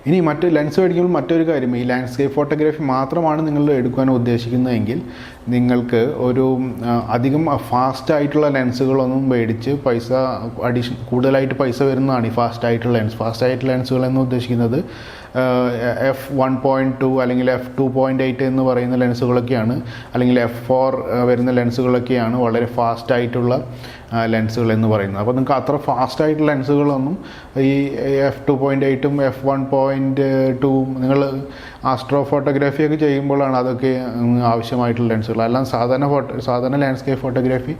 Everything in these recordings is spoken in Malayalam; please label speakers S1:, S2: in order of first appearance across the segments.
S1: ഇനി മറ്റ് ലെൻസ് മേടിക്കുമ്പോൾ മറ്റൊരു കാര്യം, ഈ ലാൻഡ്സ്കേപ്പ് ഫോട്ടോഗ്രാഫി മാത്രമാണ് നിങ്ങൾ എടുക്കാൻ ഉദ്ദേശിക്കുന്നതെങ്കിൽ നിങ്ങൾക്ക് ഒരു അധികം ഫാസ്റ്റായിട്ടുള്ള ലെൻസുകളൊന്നും മേടിച്ച് കൂടുതലായിട്ട് പൈസ വരുന്നതാണ് ഈ ഫാസ്റ്റായിട്ടുള്ള ലെൻസുകൾ എന്ന് ഉദ്ദേശിക്കുന്നത്. f1.2 അല്ലെങ്കിൽ f2.8 എന്ന് പറയുന്ന ലെൻസുകളൊക്കെയാണ്, അല്ലെങ്കിൽ f4 വരുന്ന ലെൻസുകളൊക്കെയാണ് വളരെ ഫാസ്റ്റായിട്ടുള്ള ലെൻസുകൾ എന്ന് പറയുന്നത്. അപ്പോൾ നിങ്ങൾക്ക് അത്ര ഫാസ്റ്റായിട്ടുള്ള ലെൻസുകളൊന്നും ഈ f2.8ഉം f1.2 നിങ്ങൾ ആസ്ട്രോ ഫോട്ടോഗ്രാഫിയൊക്കെ ചെയ്യുമ്പോഴാണ് അതൊക്കെ ആവശ്യമായിട്ടുള്ള ലെൻസുകൾ. അല്ലാതെ സാധാരണ ലാൻഡ്സ്കേപ്പ് ഫോട്ടോഗ്രാഫി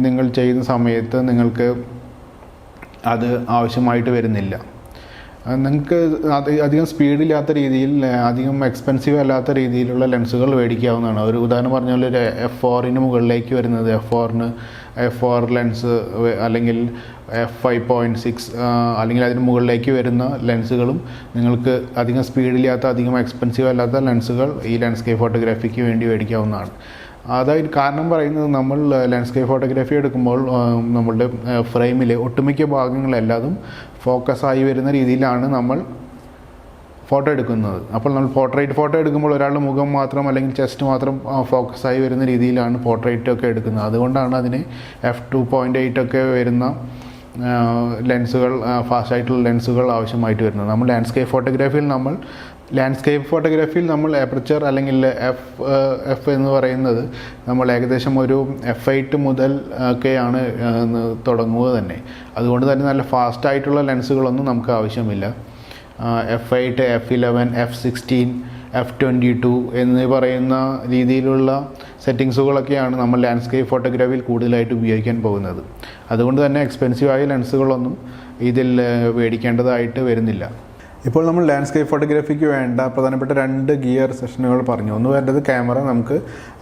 S1: നിങ്ങൾ ചെയ്യുന്ന സമയത്ത് നിങ്ങൾക്ക് അത് ആവശ്യമായിട്ട് വരുന്നില്ല. നിങ്ങൾക്ക് അധികം സ്പീഡില്ലാത്ത രീതിയിൽ, അധികം എക്സ്പെൻസീവ് അല്ലാത്ത രീതിയിലുള്ള ലെൻസുകൾ മേടിക്കാവുന്നതാണ്. ഒരു ഉദാഹരണം പറഞ്ഞാൽ ഒരു f4ന് മുകളിലേക്ക് വരുന്നത്, f4 ലെൻസ് അല്ലെങ്കിൽ f5.6 അല്ലെങ്കിൽ അതിന് മുകളിലേക്ക് വരുന്ന ലെൻസുകളും നിങ്ങൾക്ക് അധികം സ്പീഡില്ലാത്ത, അധികം എക്സ്പെൻസീവ് അല്ലാത്ത ലെൻസുകൾ ഈ ലാൻഡ്സ്കേപ്പ് ഫോട്ടോഗ്രാഫിക്ക് വേണ്ടി മേടിക്കാവുന്നതാണ്. അതായത് കാരണം പറയുന്നത്, നമ്മൾ ലാൻഡ്സ്കേപ്പ് ഫോട്ടോഗ്രാഫി എടുക്കുമ്പോൾ നമ്മളുടെ ഫ്രെയിമിലെ ഒട്ടുമിക്ക ഭാഗങ്ങളെല്ലാതും ഫോക്കസായി വരുന്ന രീതിയിലാണ് നമ്മൾ ഫോട്ടോ എടുക്കുന്നത്. അപ്പോൾ നമ്മൾ പോർട്രേറ്റ് ഫോട്ടോ എടുക്കുമ്പോൾ ഒരാളുടെ മുഖം മാത്രം അല്ലെങ്കിൽ ചെസ്റ്റ് മാത്രം ഫോക്കസായി വരുന്ന രീതിയിലാണ് പോർട്രേറ്റൊക്കെ എടുക്കുന്നത്. അതുകൊണ്ടാണ് അതിന് f2.8 ഒക്കെ വരുന്ന ലെൻസുകൾ, ഫാസ്റ്റായിട്ടുള്ള ലെൻസുകൾ ആവശ്യമായിട്ട് വരുന്നത്. നമ്മൾ ലാൻഡ്സ്കേപ്പ് ഫോട്ടോഗ്രാഫിയിൽ നമ്മൾ അപ്പർച്ചർ അല്ലെങ്കിൽ എഫ് എന്ന് പറയുന്നത് നമ്മൾ ഏകദേശം ഒരു f8 മുതൽ ഒക്കെയാണ് തുടങ്ങുക തന്നെ. അതുകൊണ്ട് തന്നെ നല്ല ഫാസ്റ്റായിട്ടുള്ള ലെൻസുകളൊന്നും നമുക്ക് ആവശ്യമില്ല. f8, f11, f16, f22 എന്ന് പറയുന്ന രീതിയിലുള്ള സെറ്റിങ്സുകളൊക്കെയാണ് നമ്മൾ ലാൻഡ്സ്കേപ്പ് ഫോട്ടോഗ്രാഫിയിൽ കൂടുതലായിട്ട് ഉപയോഗിക്കാൻ പോകുന്നത്. അതുകൊണ്ട് തന്നെ എക്സ്പെൻസീവായ ലെൻസുകളൊന്നും ഇതിൽ മേടിക്കേണ്ടതായിട്ട് വരുന്നില്ല. ഇപ്പോൾ നമ്മൾ ലാൻഡ്സ്കേപ്പ് ഫോട്ടോഗ്രാഫിക്ക് വേണ്ട പ്രധാനപ്പെട്ട 2 ഗിയർ സെഷനുകൾ പറഞ്ഞു. ഒന്ന് വേണ്ടത് ക്യാമറ, നമുക്ക്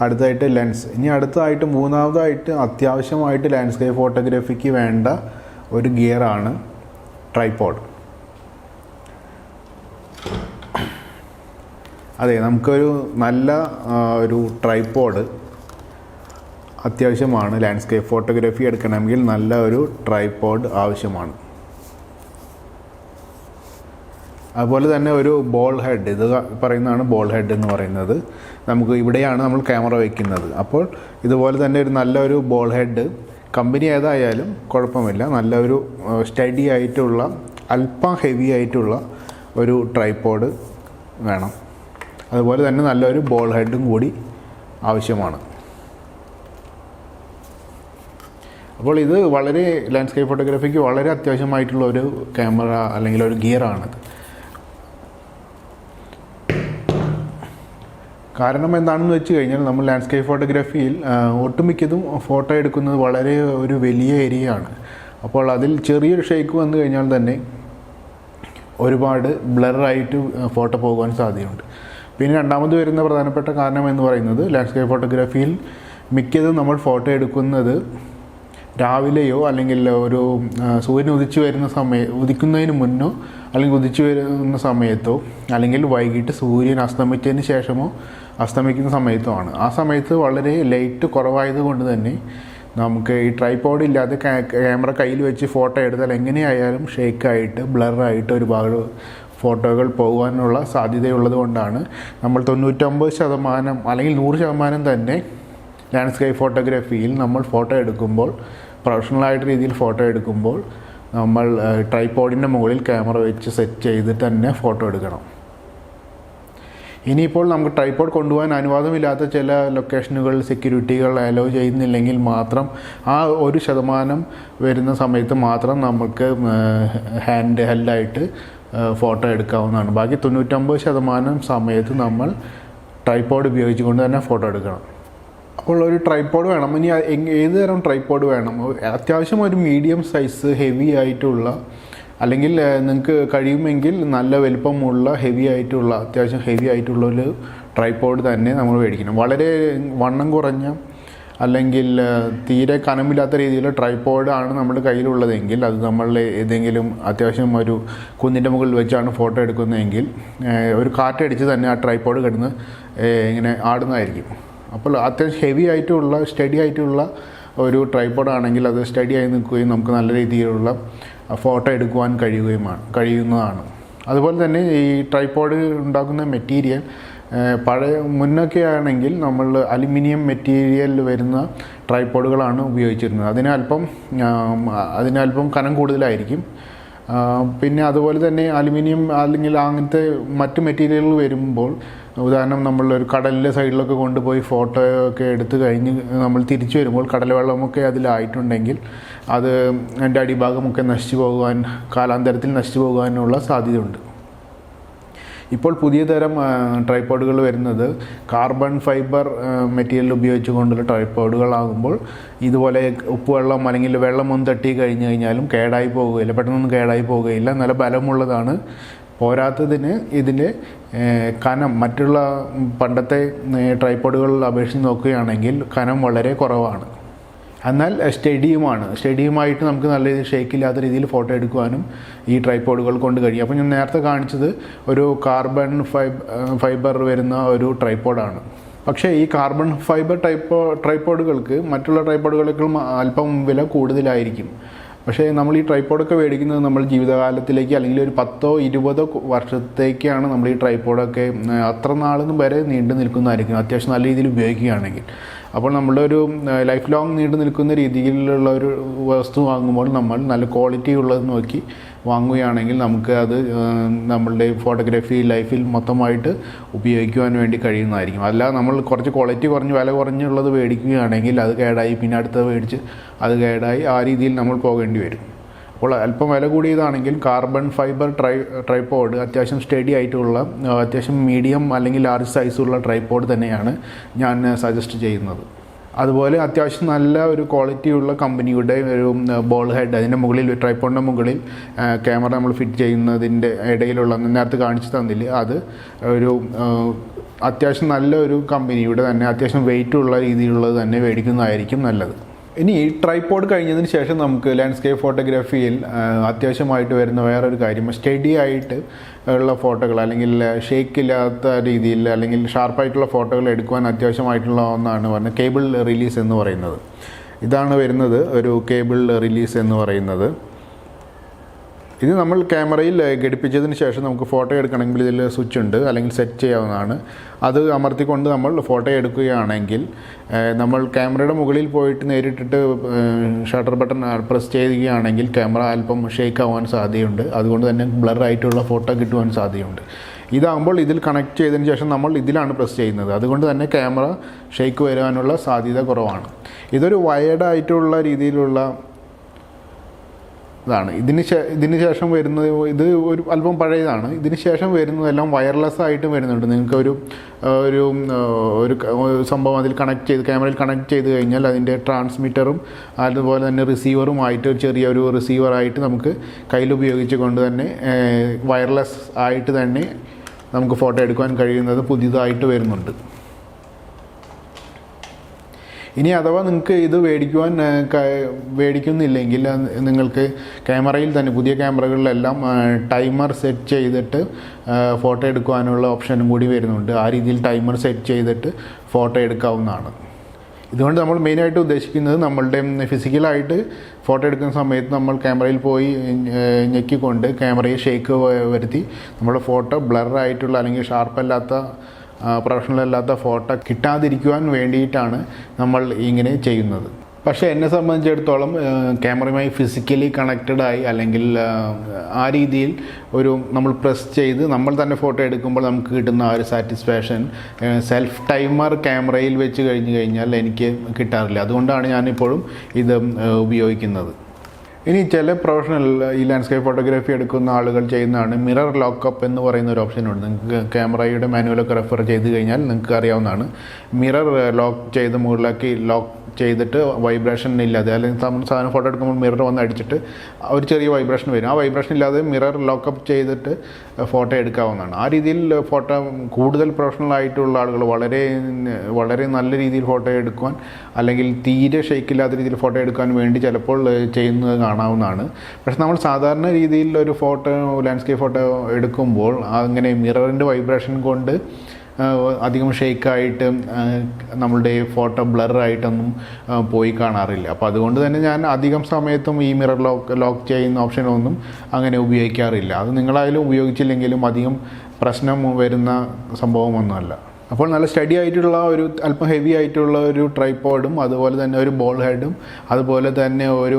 S1: അടുത്തായിട്ട് ലെൻസ്. ഇനി അടുത്തതായിട്ട് മൂന്നാമതായിട്ട് അത്യാവശ്യമായിട്ട് ലാൻഡ്സ്കേപ്പ് ഫോട്ടോഗ്രാഫിക്ക് വേണ്ട ഒരു ഗിയറാണ് ട്രൈപോഡ്. അതെ, നമുക്കൊരു നല്ല ഒരു ട്രൈപോഡ് അത്യാവശ്യമാണ്. ലാൻഡ്സ്കേപ്പ് ഫോട്ടോഗ്രാഫി എടുക്കണമെങ്കിൽ നല്ല ഒരു ട്രൈപോഡ് ആവശ്യമാണ്. അതുപോലെ തന്നെ ഒരു ബോൾ ഹെഡ്, ഇത് പറയുന്നതാണ് ബോൾ ഹെഡ് എന്ന് പറയുന്നത്. നമുക്ക് ഇവിടെയാണ് നമ്മൾ ക്യാമറ വയ്ക്കുന്നത്. അപ്പോൾ ഇതുപോലെ തന്നെ ഒരു നല്ലൊരു ബോൾ ഹെഡ്, കമ്പനി ഏതായാലും കുഴപ്പമില്ല, നല്ലൊരു സ്റ്റഡി ആയിട്ടുള്ള, അല്പം ഹെവി ആയിട്ടുള്ള ഒരു ട്രൈപോഡ് വേണം. അതുപോലെ തന്നെ നല്ലൊരു ബോൾ ഹെഡും കൂടി ആവശ്യമാണ്. അപ്പോൾ ഇത് വളരെ ലാൻഡ്സ്കേപ്പ് ഫോട്ടോഗ്രാഫിക്ക് വളരെ അത്യാവശ്യമായിട്ടുള്ള ഒരു ക്യാമറ അല്ലെങ്കിൽ ഒരു ഗിയറാണിത്. കാരണം എന്താണെന്ന് വെച്ച് കഴിഞ്ഞാൽ, നമ്മൾ ലാൻഡ്സ്കേപ്പ് ഫോട്ടോഗ്രാഫിയിൽ ഒട്ടുമിക്കതും ഫോട്ടോ എടുക്കുന്നത് വളരെ ഒരു വലിയ ഏരിയയാണ്. അപ്പോൾ അതിൽ ചെറിയൊരു ഷേക്ക് വന്നു കഴിഞ്ഞാൽ തന്നെ ഒരുപാട് ബ്ലറായിട്ട് ഫോട്ടോ പോകാൻ സാധ്യതയുണ്ട്. പിന്നെ രണ്ടാമത് വരുന്ന പ്രധാനപ്പെട്ട കാരണം എന്ന് പറയുന്നത്, ലാൻഡ്സ്കേപ്പ് ഫോട്ടോഗ്രാഫിയിൽ മിക്കതും നമ്മൾ ഫോട്ടോ എടുക്കുന്നത് രാവിലെയോ അല്ലെങ്കിൽ ഒരു സൂര്യൻ ഉദിക്കുന്നതിന് മുന്നോ അല്ലെങ്കിൽ ഉദിച്ചു വരുന്ന സമയത്തോ അല്ലെങ്കിൽ വൈകിട്ട് സൂര്യൻ അസ്തമിച്ചതിന് ശേഷമോ അസ്തമിക്കുന്ന സമയത്തോ ആണ്. ആ സമയത്ത് വളരെ ലൈറ്റ് കുറവായതുകൊണ്ട് തന്നെ നമുക്ക് ഈ ട്രൈപോഡ് ഇല്ലാതെ ക്യാമറ കയ്യിൽ വെച്ച് ഫോട്ടോ എടുത്താൽ എങ്ങനെയായാലും ഷേക്കായിട്ട് ബ്ലറായിട്ട് ഒരുപാട് ഫോട്ടോകൾ പോകാനുള്ള സാധ്യതയുള്ളത് കൊണ്ടാണ് നമ്മൾ 99% അല്ലെങ്കിൽ 100% തന്നെ ലാൻഡ്സ്കേപ്പ് ഫോട്ടോഗ്രാഫിയിൽ നമ്മൾ ഫോട്ടോ എടുക്കുമ്പോൾ, പ്രൊഫഷണലായിട്ട് രീതിയിൽ ഫോട്ടോ എടുക്കുമ്പോൾ നമ്മൾ ട്രൈപോഡിൻ്റെ മുകളിൽ ക്യാമറ വെച്ച് സെറ്റ് ചെയ്തിട്ട് തന്നെ ഫോട്ടോ എടുക്കണം. ഇനിയിപ്പോൾ നമുക്ക് ട്രൈപോഡ് കൊണ്ടുപോകാൻ അനുവാദമില്ലാത്ത ചില ലൊക്കേഷനുകൾ സെക്യൂരിറ്റികൾ അലോ ചെയ്യുന്നില്ലെങ്കിൽ മാത്രം ആ 1% വരുന്ന സമയത്ത് മാത്രം നമുക്ക് ഹാൻഡ് ഹെൽഡായിട്ട് ഫോട്ടോ എടുക്കാവുന്നതാണ്. ബാക്കി 99% സമയത്ത് നമ്മൾ ട്രൈപോഡ് ഉപയോഗിച്ചുകൊണ്ട് തന്നെ ഫോട്ടോ എടുക്കണം. അപ്പോൾ ഒരു ട്രൈപോഡ് വേണം. ഇനി ഏത് തരം ട്രൈപോഡ് വേണം? അത്യാവശ്യം ഒരു മീഡിയം സൈസ് ഹെവി ആയിട്ടുള്ള, അല്ലെങ്കിൽ നിങ്ങൾക്ക് കഴിയുമെങ്കിൽ നല്ല വലുപ്പമുള്ള അത്യാവശ്യം ഹെവി ആയിട്ടുള്ള ഒരു ട്രൈപോഡ് തന്നെ നമ്മൾ മേടിക്കണം. വളരെ വണ്ണം കുറഞ്ഞ അല്ലെങ്കിൽ തീരെ കനമില്ലാത്ത രീതിയിലുള്ള ട്രൈപോഡാണ് നമ്മുടെ കയ്യിലുള്ളതെങ്കിൽ, അത് നമ്മൾ ഏതെങ്കിലും അത്യാവശ്യം ഒരു കുന്നിൻ്റെ മുകളിൽ വെച്ചാണ് ഫോട്ടോ എടുക്കുന്നതെങ്കിൽ ഒരു കാറ്റടിച്ച് തന്നെ ആ ട്രൈപോഡ് കിടന്ന് ഇങ്ങനെ ആടുന്നതായിരിക്കും. അപ്പോൾ അത്യാവശ്യം ഹെവി ആയിട്ടുള്ള സ്റ്റഡി ആയിട്ടുള്ള ഒരു ട്രൈപോഡാണെങ്കിൽ അത് സ്റ്റഡി ആയി നിൽക്കുകയും നമുക്ക് നല്ല രീതിയിലുള്ള ഫോട്ടോ എടുക്കുവാൻ കഴിയുന്നതാണ്. അതുപോലെ തന്നെ ഈ ട്രൈപോഡ് ഉണ്ടാക്കുന്ന മെറ്റീരിയൽ മുന്നൊക്കെ ആണെങ്കിൽ നമ്മൾ അലുമിനിയം മെറ്റീരിയൽ വരുന്ന ട്രൈപോഡുകളാണ് ഉപയോഗിച്ചിരുന്നത്. അതിനല്പം കനം കൂടുതലായിരിക്കും. പിന്നെ അതുപോലെ തന്നെ അലുമിനിയം അല്ലെങ്കിൽ അങ്ങനത്തെ മറ്റ് മെറ്റീരിയലുകൾ വരുമ്പോൾ, ഉദാഹരണം നമ്മളൊരു കടലിലെ സൈഡിലൊക്കെ കൊണ്ടുപോയി ഫോട്ടോ ഒക്കെ എടുത്ത് കഴിഞ്ഞ് നമ്മൾ തിരിച്ചു വരുമ്പോൾ കടൽ വെള്ളമൊക്കെ അതിലായിട്ടുണ്ടെങ്കിൽ അത് അതിൻ്റെ അടിഭാഗമൊക്കെ നശിച്ചു പോകാൻ, കാലാന്തരത്തിൽ നശിച്ചു പോകാനുള്ള സാധ്യതയുണ്ട്. ഇപ്പോൾ പുതിയ തരം ട്രൈപോഡുകൾ വരുന്നത് കാർബൺ ഫൈബർ മെറ്റീരിയൽ ഉപയോഗിച്ചുകൊണ്ടുള്ള ട്രൈപോഡുകളാകുമ്പോൾ ഇതുപോലെ ഉപ്പുവെള്ളം അല്ലെങ്കിൽ വെള്ളം തട്ടി കഴിഞ്ഞ് കഴിഞ്ഞാലും കേടായി പോവുകയില്ല, പെട്ടെന്നൊന്നും കേടായി പോവുകയില്ല, നല്ല ബലമുള്ളതാണ്. പോരാത്തതിന് ഇതിൻ്റെ കനം മറ്റുള്ള പണ്ടത്തെ ട്രൈപോഡുകളിൽ അപേക്ഷിച്ച് നോക്കുകയാണെങ്കിൽ കനം വളരെ കുറവാണ്. എന്നാൽ സ്റ്റഡിയുമായിട്ട് നമുക്ക് നല്ല രീതിയിൽ ഷേക്കില്ലാത്ത രീതിയിൽ ഫോട്ടോ എടുക്കുവാനും ഈ ട്രൈപോഡുകൾ കൊണ്ട് കഴിയും. അപ്പോൾ ഞാൻ നേരത്തെ കാണിച്ചത് ഒരു കാർബൺ ഫൈബർ വരുന്ന ഒരു ട്രൈപോഡാണ്. പക്ഷേ ഈ കാർബൺ ഫൈബർ ട്രൈപോഡുകൾക്ക് മറ്റുള്ള ട്രൈപോഡുകളേക്കാളും അല്പം വില കൂടുതലായിരിക്കും. പക്ഷേ നമ്മൾ ഈ ട്രൈപോഡൊക്കെ മേടിക്കുന്നത് നമ്മൾ ജീവിതകാലത്തിലേക്ക് അല്ലെങ്കിൽ ഒരു 10-20 വർഷത്തേക്കാണ് നമ്മൾ ഈ ട്രൈപോഡൊക്കെ അത്ര നാളൊന്നും വരെ നീണ്ടു നിൽക്കുന്നതായിരിക്കും, അത്യാവശ്യം നല്ല രീതിയിൽ ഉപയോഗിക്കുകയാണെങ്കിൽ. അപ്പോൾ നമ്മളുടെ ഒരു ലൈഫ് ലോങ് നീണ്ടു നിൽക്കുന്ന രീതിയിലുള്ള ഒരു വസ്തു വാങ്ങുമ്പോൾ നമ്മൾ നല്ല ക്വാളിറ്റി ഉള്ളത് നോക്കി വാങ്ങുകയാണെങ്കിൽ നമുക്ക് അത് നമ്മളുടെ ഫോട്ടോഗ്രാഫി ലൈഫിൽ മൊത്തമായിട്ട് ഉപയോഗിക്കുവാൻ വേണ്ടി കഴിയുന്നതായിരിക്കും. അല്ല നമ്മൾ കുറച്ച് ക്വാളിറ്റി കുറഞ്ഞ് വില കുറഞ്ഞുള്ളത് മേടിക്കുകയാണെങ്കിൽ അത് കേടായി, പിന്നെ അടുത്തത് മേടിച്ച് അത് കേടായി, ആ രീതിയിൽ നമ്മൾ പോകേണ്ടി വരും. അപ്പോൾ അല്പം വില കൂടിയതാണെങ്കിൽ കാർബൺ ഫൈബർ ട്രൈപോഡ് അത്യാവശ്യം സ്റ്റഡി ആയിട്ടുള്ള, അത്യാവശ്യം മീഡിയം അല്ലെങ്കിൽ ലാർജ് സൈസുള്ള ട്രൈപോഡ് തന്നെയാണ് ഞാൻ സജസ്റ്റ് ചെയ്യുന്നത്. അതുപോലെ അത്യാവശ്യം നല്ല ഒരു ക്വാളിറ്റിയുള്ള കമ്പനിയുടെ ഒരു ബോൾ ഹെഡ്, അതിൻ്റെ മുകളിൽ ട്രൈപോഡിൻ്റെ മുകളിൽ ക്യാമറ നമ്മൾ ഫിറ്റ് ചെയ്യുന്നതിൻ്റെ ഇടയിലുള്ള നേരത്തെ കാണിച്ചു തന്നില്ലേ, അത് ഒരു അത്യാവശ്യം നല്ല ഒരു കമ്പനിയുടെ തന്നെ അത്യാവശ്യം വെയിറ്റുള്ള രീതിയിലുള്ളത് തന്നെ മേടിക്കുന്നതായിരിക്കും നല്ലത്. ഇനി ട്രൈപോഡ് കഴിഞ്ഞതിന് ശേഷം നമുക്ക് ലാൻഡ്സ്കേപ്പ് ഫോട്ടോഗ്രാഫിയിൽ അത്യാവശ്യമായിട്ട് വരുന്ന വേറൊരു കാര്യം, സ്റ്റഡി ആയിട്ട് ഉള്ള ഫോട്ടോകൾ അല്ലെങ്കിൽ ഷേക്കില്ലാത്ത രീതിയിൽ അല്ലെങ്കിൽ ഷാർപ്പായിട്ടുള്ള ഫോട്ടോകൾ എടുക്കുവാൻ അത്യാവശ്യമായിട്ടുള്ള ഒന്നാണ് പറഞ്ഞത് കേബിൾ റിലീസ് എന്ന് പറയുന്നത്. ഇതാണ് വരുന്നത് ഒരു കേബിൾ റിലീസ് എന്ന് പറയുന്നത്. ഇത് നമ്മൾ ക്യാമറയിൽ ഘടിപ്പിച്ചതിന് ശേഷം നമുക്ക് ഫോട്ടോ എടുക്കണമെങ്കിൽ ഇതിൽ സ്വിച്ച് ഉണ്ട്, അല്ലെങ്കിൽ സെറ്റ് ചെയ്യാവുന്നതാണ്. അത് അമർത്തിക്കൊണ്ട് നമ്മൾ ഫോട്ടോ എടുക്കുകയാണെങ്കിൽ നമ്മൾ ക്യാമറയുടെ മുകളിൽ പോയിട്ട് നേരിട്ടിട്ട് ഷട്ടർ ബട്ടൺ പ്രസ് ചെയ്യുകയാണെങ്കിൽ ക്യാമറ അല്പം ഷേക്ക് ആവാൻ സാധ്യതയുണ്ട്. അതുകൊണ്ട് തന്നെ ബ്ലർ ആയിട്ടുള്ള ഫോട്ടോ കിട്ടുവാൻ സാധ്യതയുണ്ട്. ഇതാകുമ്പോൾ ഇതിൽ കണക്ട് ചെയ്തതിന് ശേഷം നമ്മൾ ഇതിലാണ് പ്രസ് ചെയ്യുന്നത്, അതുകൊണ്ട് തന്നെ ക്യാമറ ഷേക്ക് വരാനുള്ള സാധ്യത കുറവാണ്. ഇതൊരു വയർഡായിട്ടുള്ള രീതിയിലുള്ള ഇതാണ്. ഇതിന് ശേഷം വരുന്നത്, ഇത് ഒരു അല്പം പഴയതാണ്. ഇതിന് ശേഷം വരുന്നതെല്ലാം വയർലെസ് ആയിട്ട് വരുന്നുണ്ട്. നിങ്ങൾക്ക് ഒരു സംഭവം അതിൽ ക്യാമറയിൽ കണക്ട് ചെയ്ത് കഴിഞ്ഞാൽ അതിൻ്റെ ട്രാൻസ്മിറ്ററും അതുപോലെ തന്നെ റിസീവറുമായിട്ട് ചെറിയൊരു റിസീവറായിട്ട് നമുക്ക് കയ്യിൽ ഉപയോഗിച്ച് കൊണ്ട് തന്നെ വയർലെസ് ആയിട്ട് തന്നെ നമുക്ക് ഫോട്ടോ എടുക്കാൻ കഴിയുന്നത് പുതിയതായിട്ട് വരുന്നുണ്ട്. ഇനി അഥവാ നിങ്ങൾക്ക് ഇത് മേടിക്കുന്നില്ലെങ്കിൽ നിങ്ങൾക്ക് ക്യാമറയിൽ തന്നെ പുതിയ ക്യാമറകളിലെല്ലാം ടൈമർ സെറ്റ് ചെയ്തിട്ട് ഫോട്ടോ എടുക്കുവാനുള്ള ഓപ്ഷനും കൂടി വരുന്നുണ്ട്. ആ രീതിയിൽ ടൈമർ സെറ്റ് ചെയ്തിട്ട് ഫോട്ടോ എടുക്കാവുന്നതാണ്. ഇതുകൊണ്ട് നമ്മൾ മെയിനായിട്ട് ഉദ്ദേശിക്കുന്നത് നമ്മളുടെ ഫിസിക്കലായിട്ട് ഫോട്ടോ എടുക്കുന്ന സമയത്ത് നമ്മൾ ക്യാമറയിൽ പോയി ഞെക്കിക്കൊണ്ട് ക്യാമറയെ ഷേക്ക് വരുത്തി നമ്മുടെ ഫോട്ടോ ബ്ലറായിട്ടുള്ള അല്ലെങ്കിൽ ഷാർപ്പല്ലാത്ത പ്രൊഫഷണൽ അല്ലാത്ത ഫോട്ടോ കിട്ടാതിരിക്കുവാൻ വേണ്ടിയിട്ടാണ് നമ്മൾ ഇങ്ങനെ ചെയ്യുന്നത്. പക്ഷേ എന്നെ സംബന്ധിച്ചിടത്തോളം ക്യാമറയുമായി ഫിസിക്കലി കണക്റ്റഡായി അല്ലെങ്കിൽ ആ രീതിയിൽ നമ്മൾ പ്രസ് ചെയ്ത് നമ്മൾ തന്നെ ഫോട്ടോ എടുക്കുമ്പോൾ നമുക്ക് കിട്ടുന്ന ആ ഒരു സാറ്റിസ്ഫാക്ഷൻ സെൽഫ് ടൈമർ ക്യാമറയിൽ വെച്ച് കഴിഞ്ഞാൽ എനിക്ക് കിട്ടാറില്ല. അതുകൊണ്ടാണ് ഞാനിപ്പോഴും ഇത് ഉപയോഗിക്കുന്നത്. ഇനി ചില പ്രൊഫഷണൽ ഈ ലാൻഡ്സ്കേപ്പ് ഫോട്ടോഗ്രാഫി എടുക്കുന്ന ആളുകൾ ചെയ്യുന്നതാണ് മിറർ ലോക്കപ്പ് എന്ന് പറയുന്ന ഒരു ഓപ്ഷനുണ്ട്. നിങ്ങൾക്ക് ക്യാമറയുടെ മാനുവലൊക്കെ റെഫർ ചെയ്ത് കഴിഞ്ഞാൽ നിങ്ങൾക്ക് അറിയാവുന്നതാണ്. മിറർ ലോക്ക് ചെയ്ത് മുകളിലാക്കി ലോക്ക് ചെയ്തിട്ട് വൈബ്രേഷൻ ഇല്ലാതെ, അല്ലെങ്കിൽ സാധനം ഫോട്ടോ എടുക്കുമ്പോൾ മിറർ വന്ന് അടിച്ചിട്ട് ഒരു ചെറിയ വൈബ്രേഷൻ വരും. ആ വൈബ്രേഷൻ ഇല്ലാതെ മിറർ ലോക്കപ്പ് ചെയ്തിട്ട് ഫോട്ടോ എടുക്കാവുന്നതാണ്. ആ രീതിയിൽ ഫോട്ടോ കൂടുതൽ പ്രൊഫഷണൽ ആയിട്ടുള്ള ആളുകൾ വളരെ നല്ല രീതിയിൽ ഫോട്ടോ എടുക്കുവാൻ അല്ലെങ്കിൽ തീരെ ഷെയ്ക്കില്ലാത്ത രീതിയിൽ ഫോട്ടോ എടുക്കാൻ വേണ്ടി ചിലപ്പോൾ ചെയ്യുന്നത് കാണാവുന്നതാണ്. പക്ഷെ നമ്മൾ സാധാരണ രീതിയിൽ ഒരു ലാൻഡ്സ്കേപ്പ് ഫോട്ടോ എടുക്കുമ്പോൾ അങ്ങനെ മിററിൻ്റെ വൈബ്രേഷൻ കൊണ്ട് അധികം ഷെയ്ക്കായിട്ട് നമ്മളുടെ ഫോട്ടോ ബ്ലറായിട്ടൊന്നും പോയി കാണാറില്ല. അപ്പോൾ അതുകൊണ്ട് തന്നെ ഞാൻ അധികം സമയത്തും ഈ മിറർ ലോക്ക് ചെയ്യുന്ന ഓപ്ഷനൊന്നും അങ്ങനെ ഉപയോഗിക്കാറില്ല. അത് നിങ്ങളായാലും ഉപയോഗിച്ചില്ലെങ്കിലും അധികം പ്രശ്നം വരുന്ന സംഭവമൊന്നുമല്ല. അപ്പോൾ നല്ല സ്റ്റഡി ആയിട്ടുള്ള ഒരു അല്പം ഹെവി ആയിട്ടുള്ള ഒരു ട്രൈപോഡും അതുപോലെ തന്നെ ഒരു ബോൾ ഹെഡും അതുപോലെ തന്നെ ഒരു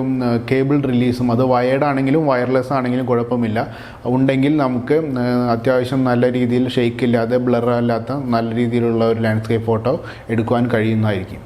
S1: കേബിൾ റിലീസും, അത് വയർഡ് ആണെങ്കിലും വയർലെസ് ആണെങ്കിലും കുഴപ്പമില്ല, ഉണ്ടെങ്കിൽ നമുക്ക് അത്യാവശ്യം നല്ല രീതിയിൽ ഷെയ്ക്ക് ഇല്ലാതെ ബ്ലർ അല്ലാത്ത നല്ല രീതിയിലുള്ള ഒരു ലാൻഡ്സ്കേപ്പ് ഫോട്ടോ എടുക്കുവാൻ കഴിയുന്നതായിരിക്കും.